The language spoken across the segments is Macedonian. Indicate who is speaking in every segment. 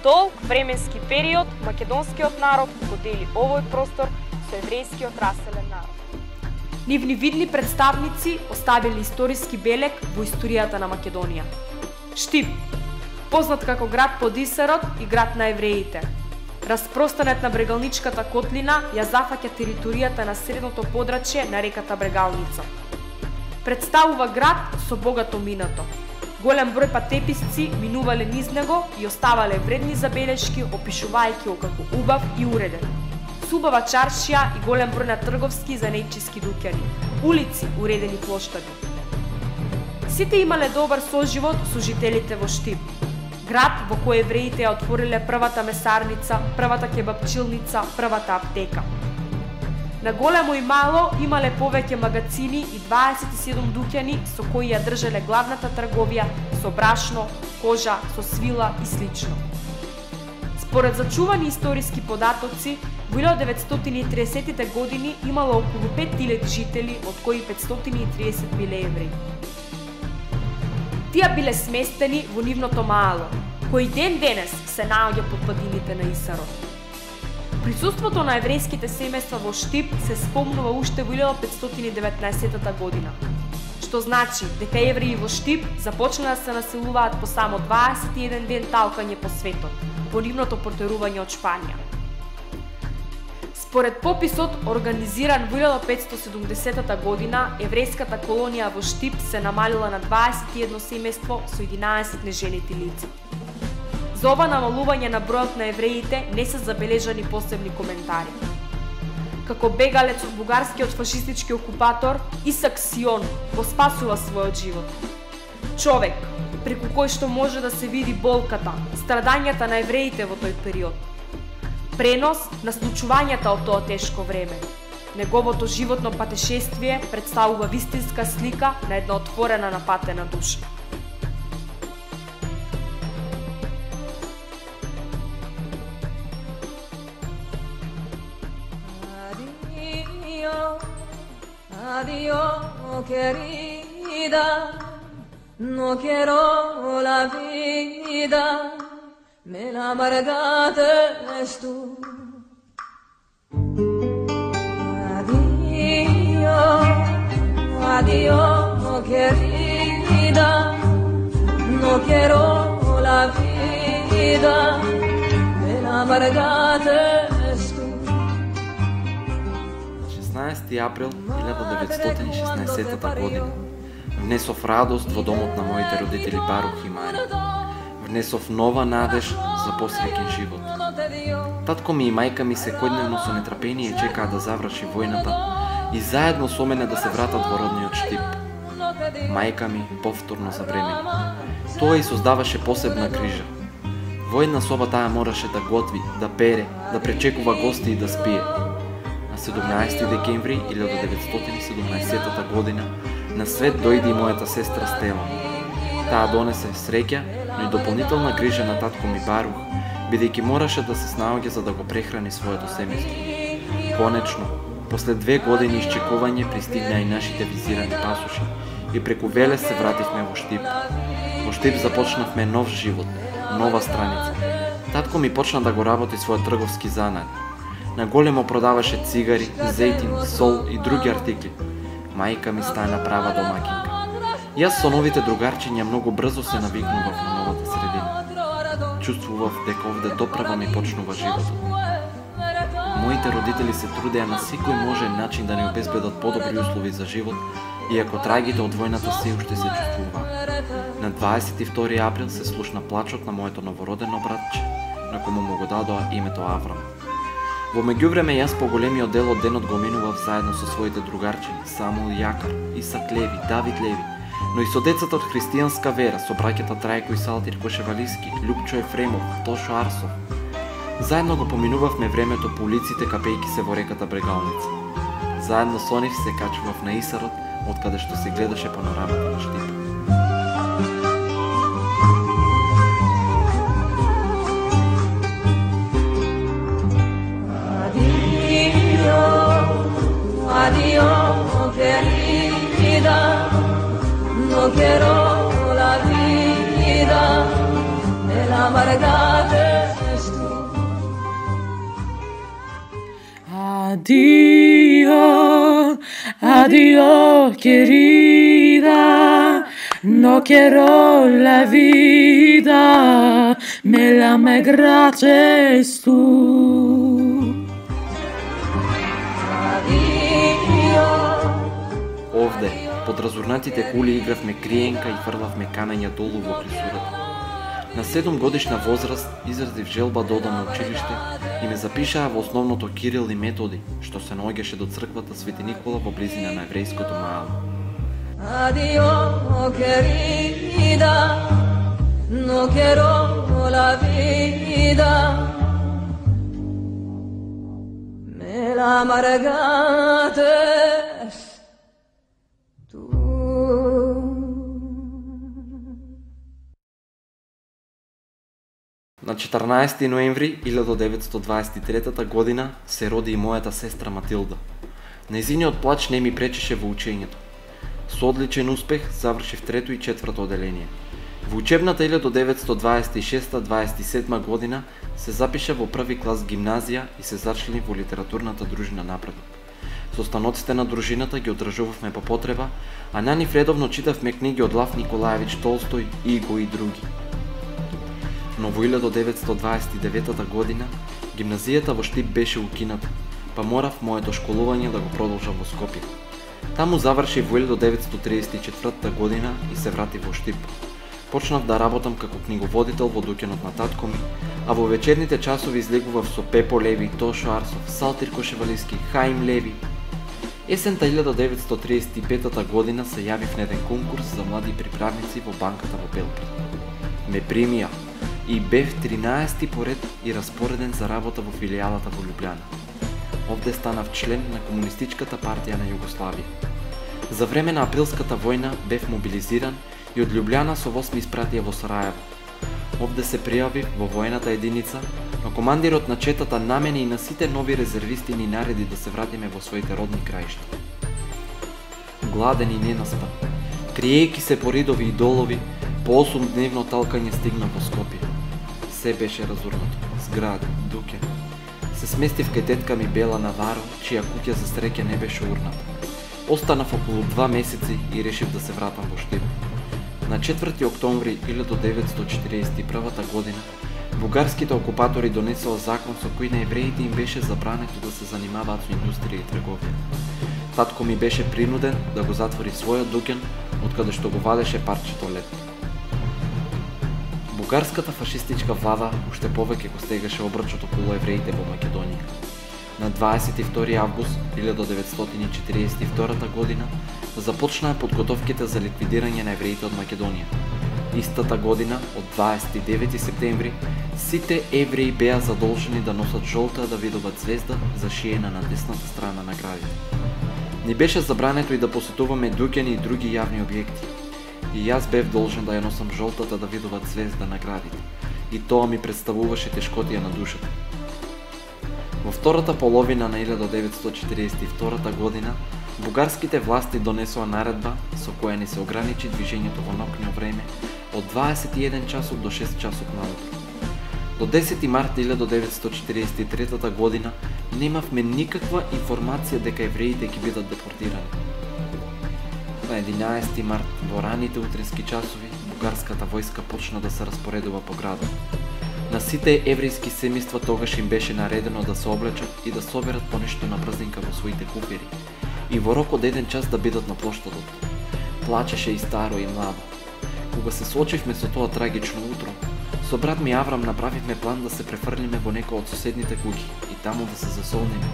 Speaker 1: долг временски период македонскиот народ го дели овој простор со еврејскиот раселен народ. Нивни видни представници оставили историски белег во историјата на Македонија. Штип, познат како град под Исарот и град на евреите. Распространет на Брегалничката котлина ја зафаќа територијата на средното подрачје на реката Брегалница. Представува град со богато минато. Голем број патеписци минувале низ него и оставале вредни забелешки, опишувајќи го како убав и уреден. Убава чаршија и голем број на трговски и занечиски дуќани, улици уредени плоштади. Сите имале добар соживот со жителите во Штип, град во кој евреите ја отвориле првата месарница, првата кебапчилница, првата аптека. На големо и мало имале повеќе магацини и 27 дуќани со кои ја држале главната трговија со брашно, кожа, со свила и слично. Според зачувани историски податоци, во 1930-тите години имало околу 5000 жители, од кои 530 биле евреи. Тие биле сместени во нивното маало, кој ден денес се наоѓа под падините на Исарот. Присуството на еврејските семејства во Штип се спомнува уште во 1519 година, што значи дека евреи во Штип започнале да се населуваат по само 21 ден талкање по светот, по нивното протерување од Шпанија. Според пописот, организиран во 1570 година, еврејската колонија во Штип се намалила на 21 семејство со 11 неженети лица. За ова намалување на бројот на евреите не се забележани посебни коментари. Како бегалец од бугарскиот фашистички окупатор, Исак Сион го спасува својот живот. Човек, преку кој што може да се види болката, страдањата на евреите во тој период. Пренос на случувањата од тоа тешко време. Неговото животно патешествие представува вистинска слика на една отворена напатена душа.
Speaker 2: Adiós, querida, no quiero la vida, me la amargaste tú. Adiós, adiós, querida, no quiero la vida, me la amargaste tú.
Speaker 3: 16 април 1916 година внесов радост во домот на моите родители Барух и Марија. Внесов нова надеж за посреќен живот. Татко ми и мајка ми секојдневно со нетрпение чекаа да заврши војната и заедно со мене да се вратат во родниот Штип. Мајка ми повторно забремени. Тоа и создаваше посебна грижа. Во една соба таа мораше да готви, да пере, да пречекува гости и да спие. На 17 декември 1917 година на свет дојде и мојата сестра Стела. Таа донесе среќа, но и дополнителна грижа на татко ми Барух, бидејќи мораше да се снаоѓа за да го прехрани своето семејство. Конечно, после 2 години исчекување пристигнаа и нашите визирани пасоши и преку Велес се вративме во Штип. Во Штип започнавме нов живот, нова страница. Татко ми почна да го работи својот трговски занат. На големо продаваше цигари, зејтин, сол и други артикли. Мајка ми стана права домакинка. Јас со новите другарчиња многу брзо се навикнував на новата средина. Чувствував дека овде доправа ми почнува животот. Моите родители се трудеа на секој можен начин да ни обезбедат подобри услови за живот, иако трагите од војната се уште се чувствуваа. На 22 април се слушна плачот на моето новородено братче, на кому му го дадоа името Аврам. Во меѓувреме јас по големиот дел од денот го минував заедно со своите другарчини Самуил Јакар, Исак Леви, Давид Леви, но и со децата од христијанска вера, со браќата Трајко и Салтир Кошевалиски, Лјупчо Ефремов, Тошо Арсов. Заедно го поминувавме времето по улиците капејки се во реката Брегалница. Заедно со нив се качував на Исарот, од каде што се гледаше панорамата на Штип.
Speaker 2: Adiós, querida, no quiero la vida, me la amargaste Addio, addio querida, no quiero la vida, me la me gratis tú.
Speaker 3: Овде, под разорнатите кули игравме криенка и фрлавме канања долу во клисурата. На 7-годишна возраст изразив желба да одам на училиште и ме запишаа во основното Кирил и Методи, што се наоѓаше до црквата Свети Никола во близина на еврејското маало.
Speaker 2: Addio querida, no quiero la vida, me la amargates tú.
Speaker 3: На 14 ноември 1923 година се роди и мојата сестра Матилда. Нејзиниот плач не ми пречеше во учењето. Со одличен успех завршив трето и четврто оделение. Во учебната 1926-27 година се запиша во први клас гимназија и се зачлени во литературната дружина Напредок. Со станоците на дружината ги одржувавме по потреба, а на нив редовно читавме книги од Лав Николаевич Толстој, Иго и други. Но во 1929 година гимназијата во Штип беше укината, па морав моето школување да го продолжам во Скопје. Таму завршив во 1934 година и се вратив во Штип. Почнав да работам како книговодител во дуќанот на татко ми, а во вечерните часови излегував со Пепо Леви, Тошо Арсов, Салтир Кошевалиски, Хаим Леви. Есента 1935 година се јавив на еден конкурс за млади приправници во банката во Белград. Ме примија и бев 13-ти поред и распореден за работа во филијалата во Љубљана. Овде станав член на Комунистичката партија на Југославија. За време на априлската војна бев мобилизиран и од Љубљана со воз ме испратија во Сарајево. Овде се пријавив во војната единица, но командирот на четата на мене и на сите нови резервисти ни нареди да се вратиме во своите родни краишта. Гладен и ненаспан, криејќи се по ридови и долови, по 8-дневно талкање стигнав во Скопје. Се беше разурнато, згради, дуќе. Се сместив кај тетка ми Бела Наваро, чија куќа за среќа не беше урната. Останав околу 2 месеци и решив да се вратам во Штип. На 4 октомври 1941 година бугарските окупатори донесоа закон со кој на евреите им беше забрането да се занимаваат со индустрија и трговија. Татко ми беше принуден да го затвори својот дуќан, од каде што го вадеше парчето лед. Бугарската фашистичка влада уште повеќе го стегаше обрачот околу евреите во Македонија. На 22 август 1942 година започнаа подготовките за ликвидирање на евреите од Македонија. Истата година, од 29 септември, сите евреи беа задолжени да носат жолта Давидова ѕвезда зашиена на десната страна на градите. Ни беше забрането и да посетуваме дуќани и други јавни објекти. И јас бев должен да ја носам жолтата Давидова ѕвезда на градите. И тоа ми представуваше тешкотија на душата. Во втората половина на 1942 година, бугарските власти донесоа наредба со која ни се ограничи движењето во ноќно време од 21 часот до 6 часот наутро. До 10 март 1943 година немавме никаква информација дека евреите ќе бидат депортирани. На 11 март во раните утрински часови бугарската војска почна да се распоредува по градот. На сите еврејски семејства тогаш им беше наредено да се облечат и да соберат понешто на брзинка во своите куфери и во рок од 1 час да бидат на плоштадот. Плачеше и старо и младо. Кога се соочивме со тоа трагично утро, со брат ми Аврам направивме план да се префрлиме во некој од соседните куќи и таму да се засолниме.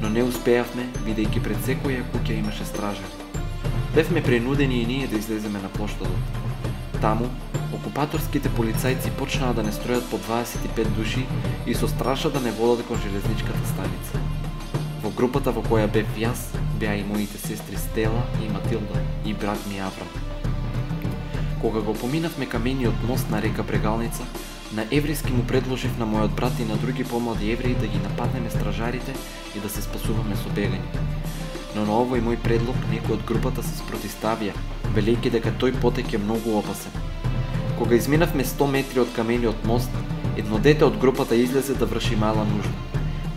Speaker 3: Но не успеавме, бидејќи пред секоја куќа имаше стражари. Бевме принудени и ние да излеземе на плоштадот. Таму, окупаторските полицајци почнаа да не стројат по 25 души и со страша да не водат кон железничката станица. Во групата во која бев јас, беа и моите сестри Стела и Матилда и брат ми Аврам. Кога го поминавме камениот мост на река Брегалница, на еврејски му предложив на мојот брат и на други помлади евреи да ги нападнеме стражарите и да се спасуваме со бегање. Но на овој мој предлог некој од групата се спротиставија, велејќи дека тој потек е многу опасен. Кога изминавме 100 метри од камениот мост, едно дете од групата излезе да врши мала нужда.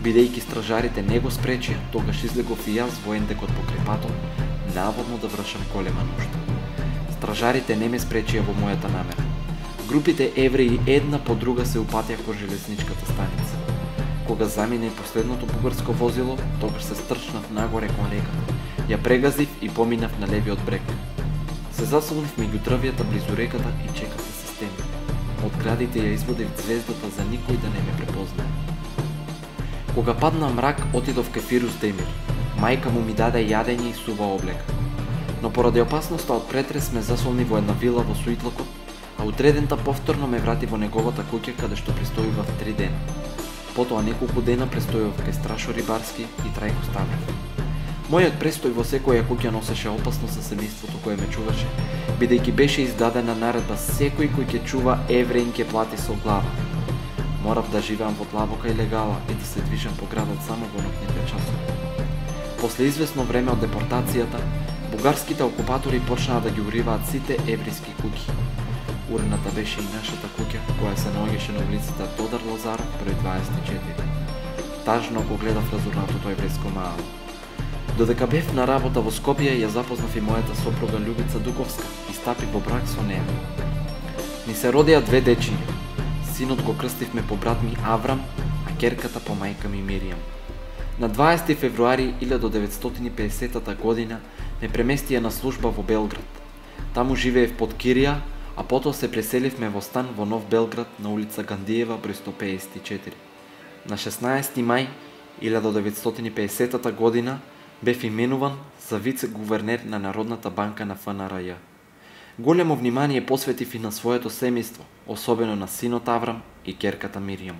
Speaker 3: Бидејќи стражарите не го спречија, тогаш излегов и јас во ендекот покрај патот, наводно да вршам голема нужда. Стражарите не ме спречија во мојата намера. Групите евреи една по друга се упатија кон железничката станица. Кога замине последното бугарско возило, тогаш се стрчнав нагоре кон реката. Ја прегазив и поминав на левиот брег. Се засолнив меѓу дрвјата близу реката и чекав да се стемни. Од градите ја изводив звездата за никој да не ме препознае. Кога падна мрак, отидов кај Фирус Демир. Мајка му ми даде јадење и сува облека. Но поради опасноста од претрес ме засолни во една вила во Суитлокот, а утредента повторно ме врати во неговата куќа каде што престојував 3 дена. Потоа неколку дена престојував кај Страшо Рибарски и Трајко Ставрев. Мојот престој во секоја куќа носеше опасност за семејството кое ме чуваше, бидејќи беше издадена наредба секој кој ќе чува евреин ќе плати со глава. Морав да живеам во длабока и легала и да се движам по градот само во ноќните часови. После известно време од депортацијата, бугарските окупатори почнаа да ги уриваат сите еврејски куќи. Урената беше и нашата куќа, која се наоѓаше на улицата Тодар Лазаров, број 24. Тажно го гледав разурнатото еврејско маало. Додека бев на работа во Скопје, ја запознав и мојата сопруга Љубица Дуковска и стапив во брак со неа. Ни се родеа 2 дечиња. Синот го крстивме по брат ми Аврам, а керката по мајка ми Миријам. На 20 февруари 1950 година ме преместија на служба во Белград. Таму живеев под кирија, а потоа се преселивме во стан во Нов Белград на улица Гандиева, број 154. На 16 мај 1950 година бев именуван за вице-гувернер на Народната банка на ФНРЈ. Големо внимание посветив и на своето семејство, особено на синот Аврам и керката Миријам.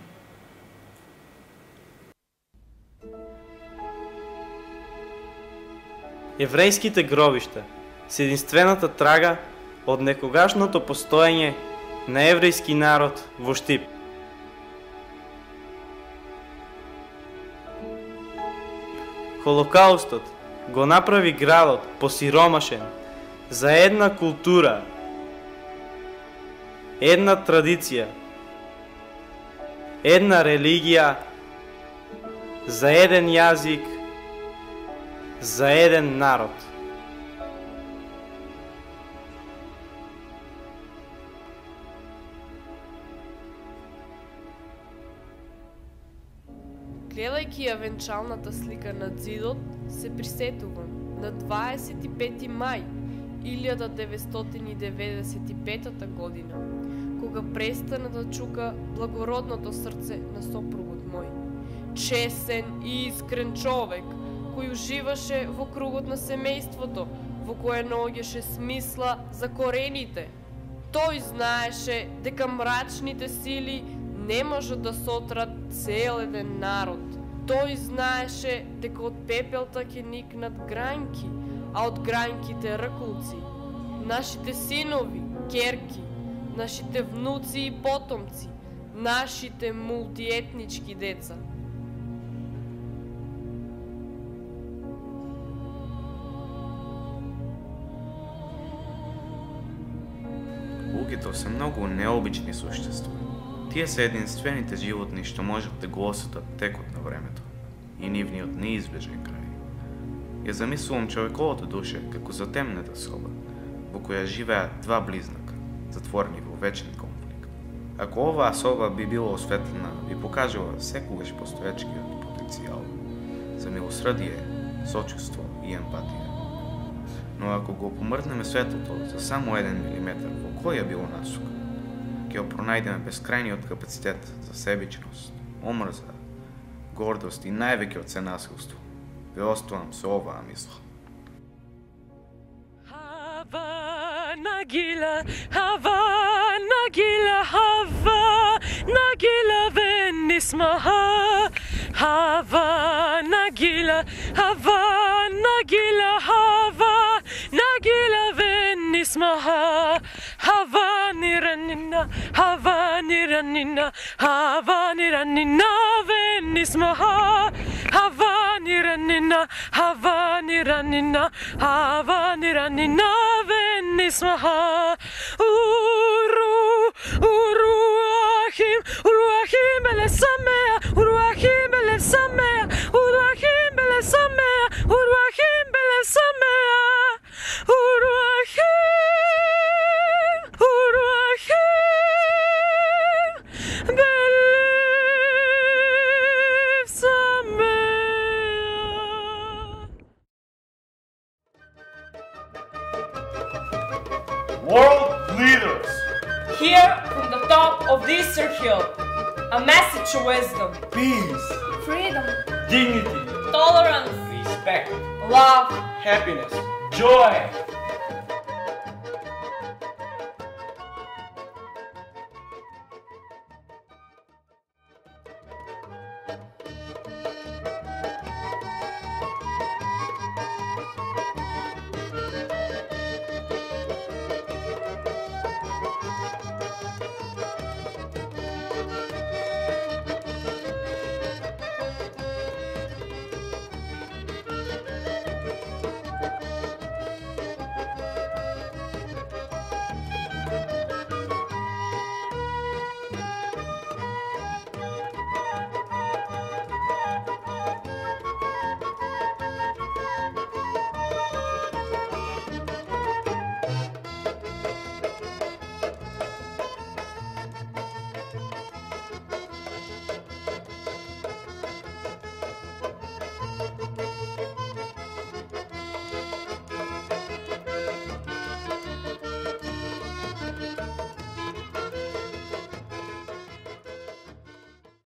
Speaker 4: Еврејските гробишта се единствената трага од некогашното постоење на еврејски народ во Штип. Холокаустот го направи градот посиромашен за една култура, една традиција, една религија, за еден јазик, за еден народ.
Speaker 1: Гледајќи ја венчалната слика на зидот, се присетувам на 25 мај 1995 година, кога престана да чука благородното срце на сопругот мој. Чесен и искрен човек, кој уживаше во кругот на семејството, во кое наоѓаше смисла за корените. Тој знаеше дека мрачните сили не може да сотрат цел еден народ. Тој знаеше дека од пепелта ќе никнат грањки, а од грањките ракулци. Нашите синови, керки, нашите внуци и потомци, нашите мултиетнички деца.
Speaker 5: Луѓето се многу необични суштества. Тие се единствените животни што можат да го осетат текот на времето и нивниот неизбежен крај. Ја замислувам човековото душе како затемнета соба, во која живеат два близнака, затворени во вечен конфликт. Ако оваа соба би била осветлена, би покажува секогаш постоечкиот потенцијал за милосрдие, сочувство и емпатија. Но ако го помртнеме светлото за само 1 милиметар во која било насока, ќе пронајдеме бескрајниот капацитет за себичност, омрза, гордост и највеќе од се насилство. Ве оставам со оваа мисла.
Speaker 6: Havana gila, Havana gila, Havana gila venismaha. Havana gila, Havana gila, Havana gila venismaha. Havani ranina, Havani ranina, Havani ranina venismaha. Havani ranina, Havani ranina, Havani ranina venismaha. Uruachim, Uruachim ele samea, Uruachim ele samea.
Speaker 1: from the top of the Eastern Hill, a message of wisdom,
Speaker 7: Peace,
Speaker 1: freedom,
Speaker 7: dignity,
Speaker 1: tolerance,
Speaker 7: respect,
Speaker 1: love,
Speaker 7: happiness, joy.